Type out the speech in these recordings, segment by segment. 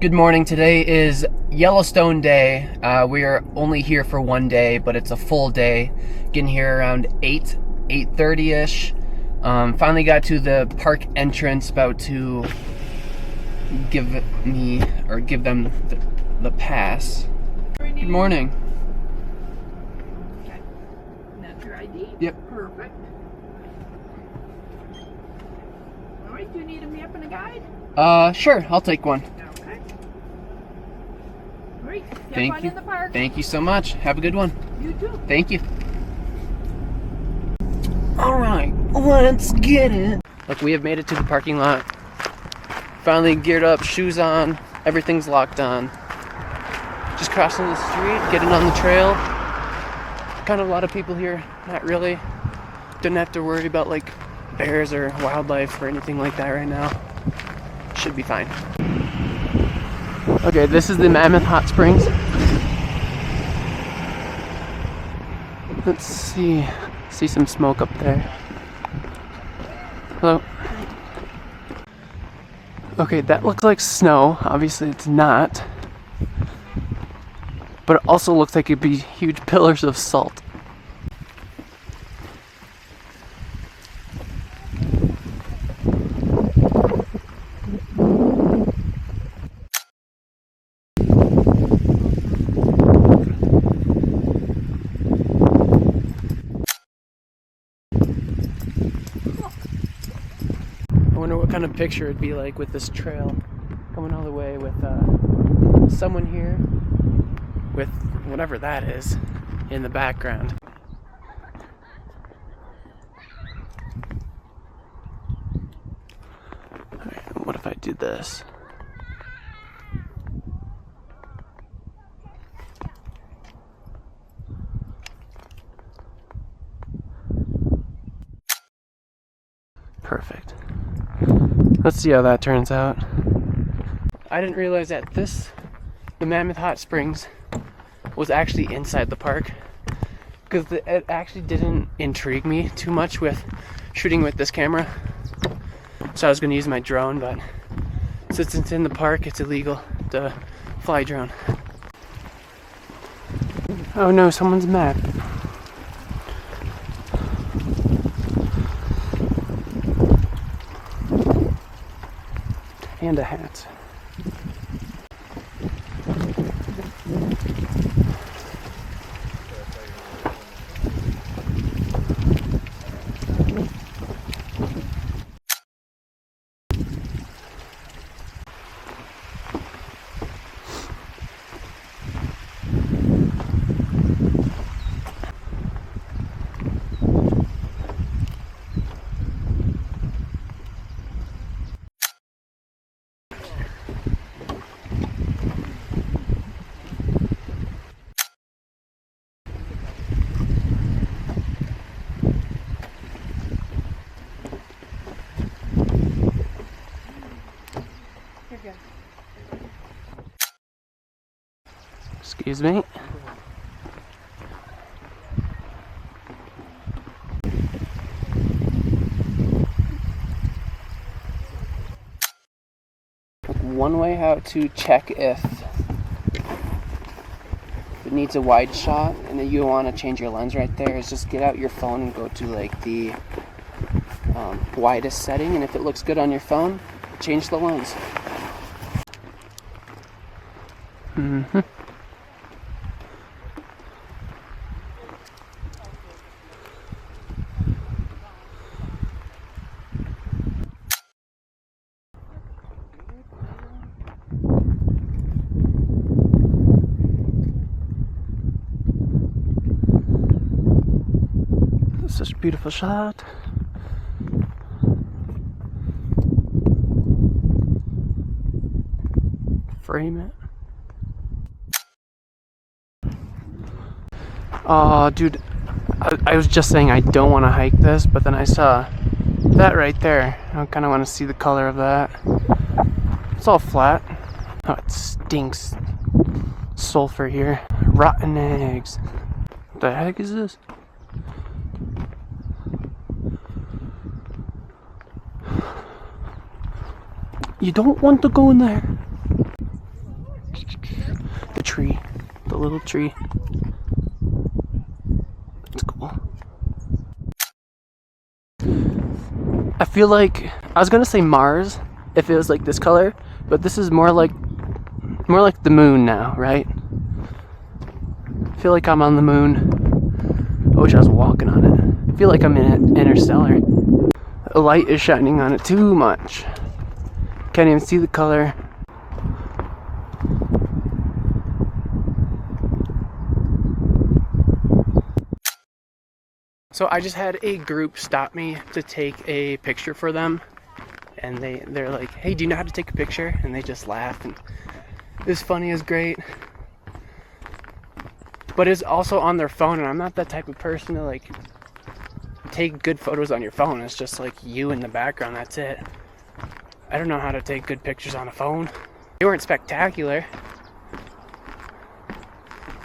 Good morning. Today is Yellowstone Day. We are only here for one day, but it's a full day. Getting here around 8:30ish. Finally got to the park entrance, about to give them the pass. Good morning. Okay. And that's your ID? Yep. Perfect. Alright, do you need a map and a guide? Sure, I'll take one. Okay. Great. Thank Have fun you. in the park. Thank you so much. Have a good one. You too. Thank you. Alright, let's get it. Look, we have made it to the parking lot. Finally geared up, shoes on, everything's locked on. Just crossing the street, getting on the trail. Kind of a lot of people here, not really. Don't have to worry about like bears or wildlife or anything like that right now. Should be fine. Okay, this is the Mammoth Hot Springs. Let's see some smoke up there. Hello. Okay, that looks like snow. Obviously it's not. But it also looks like it'd be huge pillars of salt. I wonder what kind of picture it'd be like with this trail coming all the way with someone here with whatever that is in the background. Alright, what if I do this? Perfect. Let's see how that turns out. I didn't realize that the Mammoth Hot Springs was actually inside the park, because it actually didn't intrigue me too much with shooting with this camera. So I was going to use my drone, but since it's in the park, it's illegal to fly drone. Oh no, someone's mad. And a hat. Excuse me. One way how to check if it needs a wide shot and then you want to change your lens right there is just get out your phone and go to like the widest setting, and if it looks good on your phone, change the lens. Such a beautiful shot. Frame it. Oh, dude, I was just saying I don't want to hike this, but then I saw that right there. I kind of want to see the color of that. It's all flat. Oh, it stinks. Sulfur here. Rotten eggs. What the heck is this? You don't want to go in there. little tree. It's cool. I feel like I was gonna say Mars if it was like this color, but this is more like the moon now, right? I feel like I'm on the moon. I wish I was walking on it. I feel like I'm in Interstellar. The light is shining on it too much. Can't even see the color. So I just had a group stop me to take a picture for them, and they're like, "Hey, do you know how to take a picture?" And they just laughed, and it was funny, it was great. But it's also on their phone, and I'm not that type of person to like take good photos on your phone. It's just like you in the background, that's it. I don't know how to take good pictures on a phone. They weren't spectacular.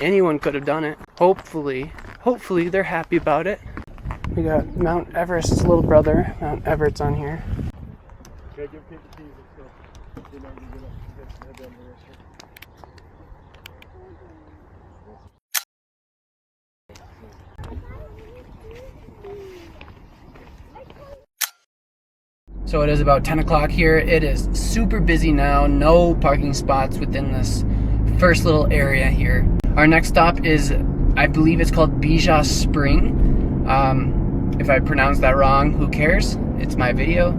Anyone could have done it. Hopefully they're happy about it. We got Mount Everest's little brother, Mount Everett's on here. So it is about 10 o'clock here. It is super busy now. No parking spots within this first little area here. Our next stop is, I believe it's called Bija Spring. If I pronounce that wrong, who cares? It's my video.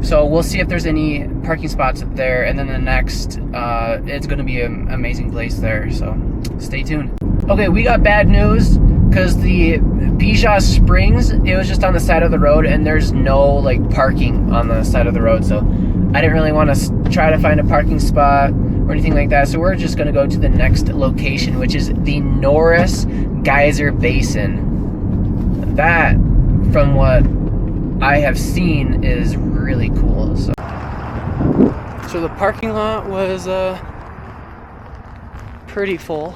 So we'll see if there's any parking spots there, and then the next, it's gonna be an amazing place there, so stay tuned. Okay, we got bad news, because the Bija Springs, it was just on the side of the road, and there's no like parking on the side of the road, so I didn't really want to try to find a parking spot or anything like that, so we're just gonna go to the next location, which is the Norris Geyser Basin. That, from what I have seen, is really cool. So the parking lot was pretty full.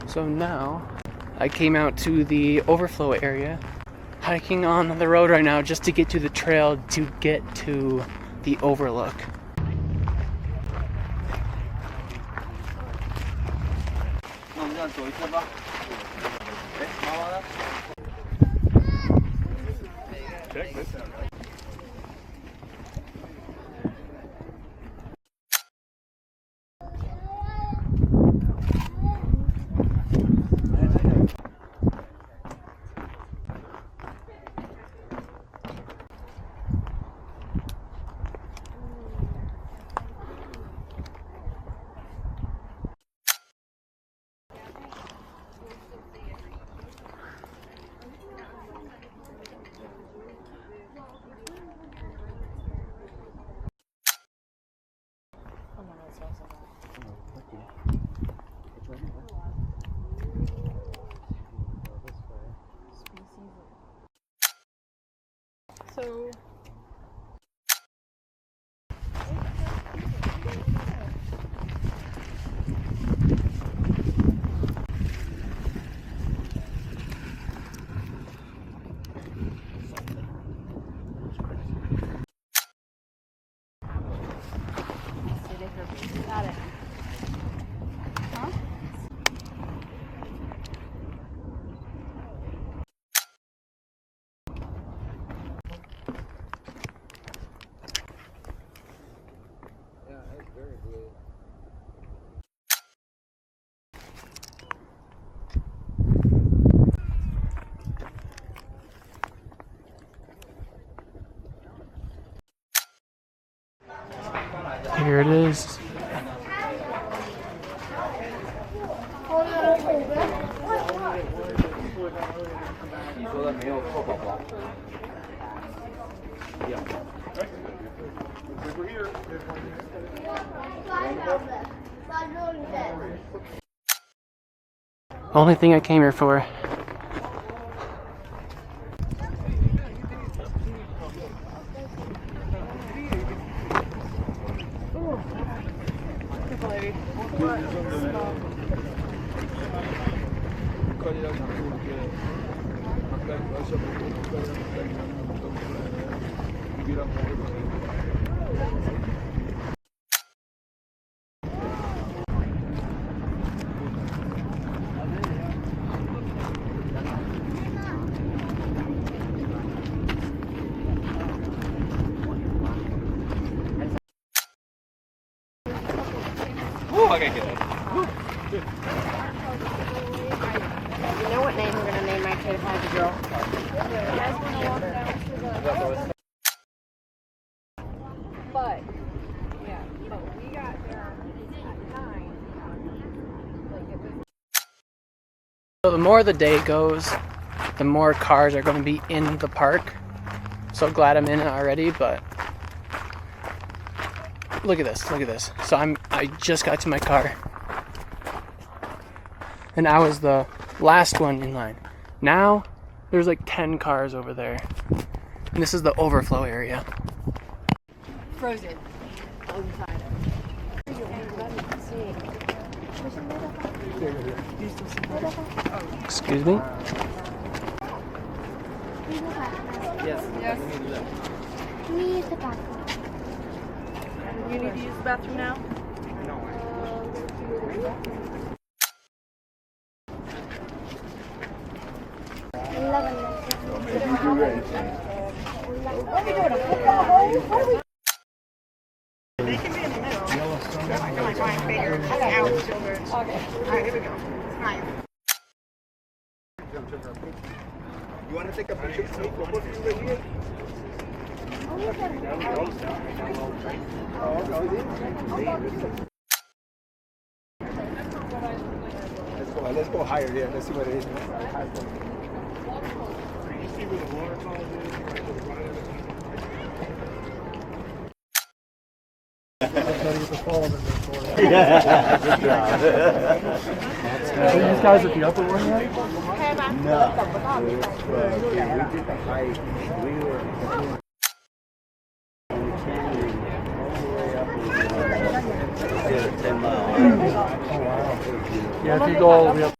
So now I came out to the overflow area, hiking on the road right now just to get to the trail to get to the overlook. So got it. Huh? Here it is. Only thing I came here for. You know what name we're gonna name my kid as a girl? But yeah, but we got there at 9. So the more the day goes, the more cars are going to be in the park. So glad I'm in it already, but look at this, look at this. So I just got to my car, and I was the last one in line. Now there's like 10 cars over there, and this is the overflow area. Frozen. Excuse me? Yes. We use the bathroom. You need to use the bathroom now? They can be in the middle. Yellowstone. I feel like mine bigger. Okay. All right, here we go. Nice. You want to take a picture with me? We'll put you right here. Let's go higher. Yeah, let's see what it is. You see where the waterfall is? These guys at the upper one yet? No. We did the hike. We were in 10 miles. Yeah, if you go all the way up.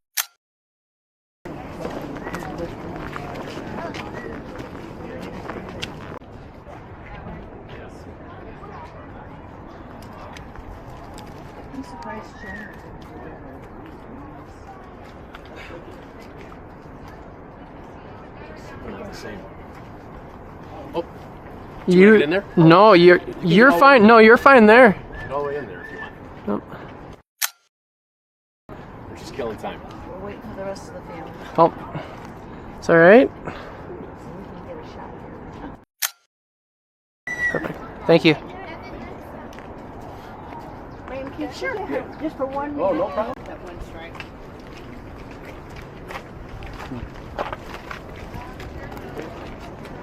You get in there? No, you're fine. No, you're fine there. Get all the way in there if you want. Nope. We're just killing time. We're waiting for the rest of the family. Oh, it's all right. So we can get a shot here. Perfect. Thank you. Sure. Just for 1 minute. Oh, no problem. That one strike.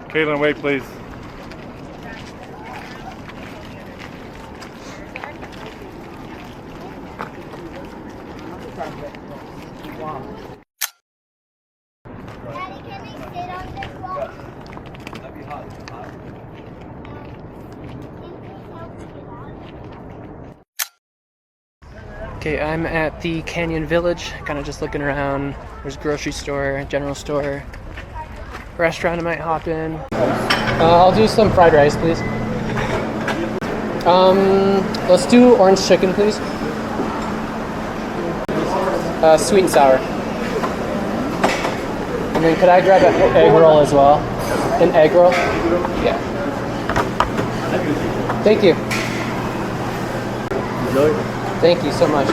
Caitlin, wait, please. Daddy, can we sit on this wall? That'd be hot. Okay, I'm at the Canyon Village, kind of just looking around. There's a grocery store, general store, restaurant I might hop in. I'll do some fried rice, please. Let's do orange chicken, please. Sweet and sour. And then could I grab an egg roll as well? An egg roll? Yeah. Thank you. Thank you so much.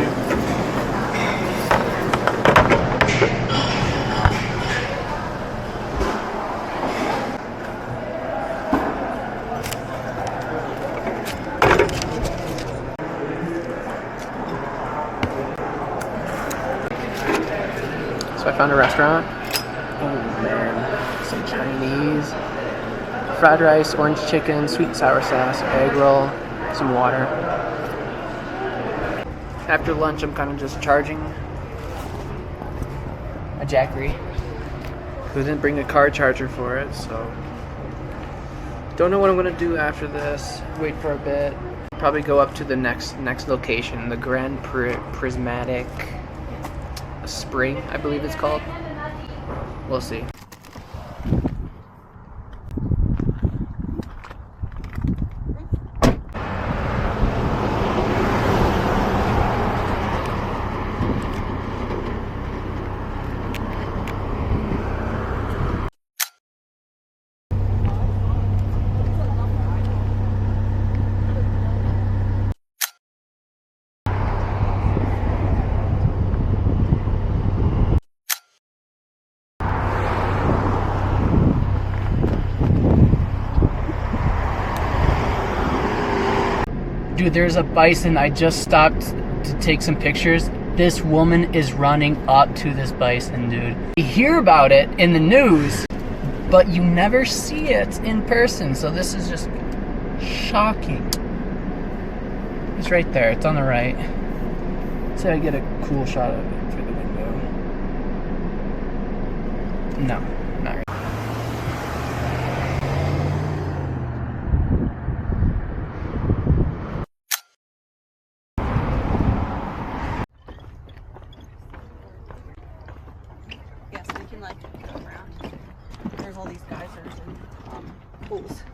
So I found a restaurant. Oh man, some Chinese. Fried rice, orange chicken, sweet and sour sauce, egg roll, some water. After lunch, I'm kind of just charging a Jackery, who didn't bring a car charger for it, so don't know what I'm gonna do after this. Wait for a bit. Probably go up to the next location, the Grand Prismatic Spring, I believe it's called. We'll see. Dude, there's a bison. I just stopped to take some pictures. This woman is running up to this bison, dude. You hear about it in the news, but you never see it in person. So this is just shocking. It's right there. It's on the right. So I get a cool shot of it through the window. No, not really. Yeah, so we can like go around. There's all these geysers and pools.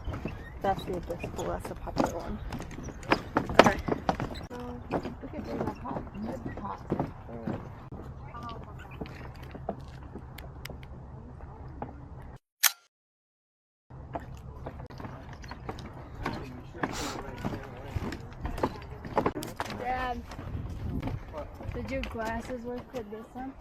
That's the abyss pool. That's the popular one. Okay. Look at the hot. It's hot. Dad, did your glasses work with this one?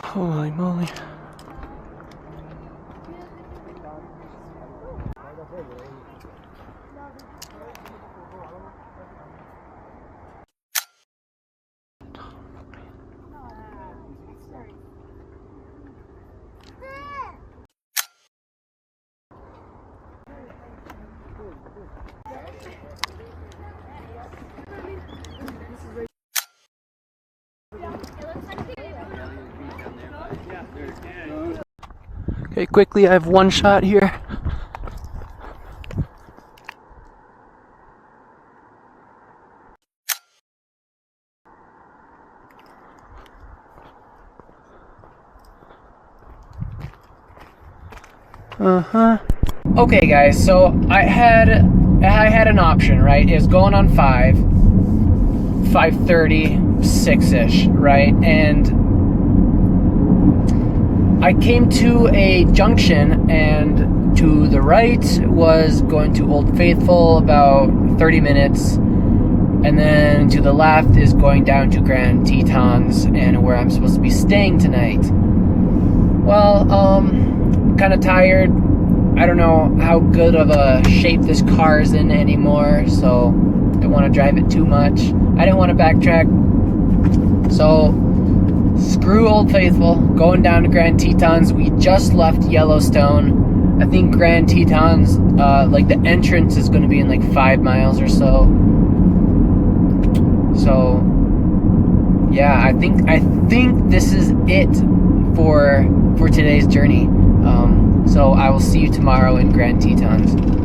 Holy moly. Okay, quickly, I have one shot here. Okay, guys, so I had an option, right? It was going on 5:30, 6-ish, right? And I came to a junction, and to the right was going to Old Faithful, about 30 minutes, and then to the left is going down to Grand Tetons, and where I'm supposed to be staying tonight. Well, kind of tired. I don't know how good of a shape this car is in anymore, so don't want to drive it too much. I didn't want to backtrack, so screw Old Faithful, going down to Grand Tetons. We just left Yellowstone. I think Grand Tetons, like the entrance is going to be in like 5 miles or so. So, yeah, I think this is it for today's journey. So I will see you tomorrow in Grand Tetons.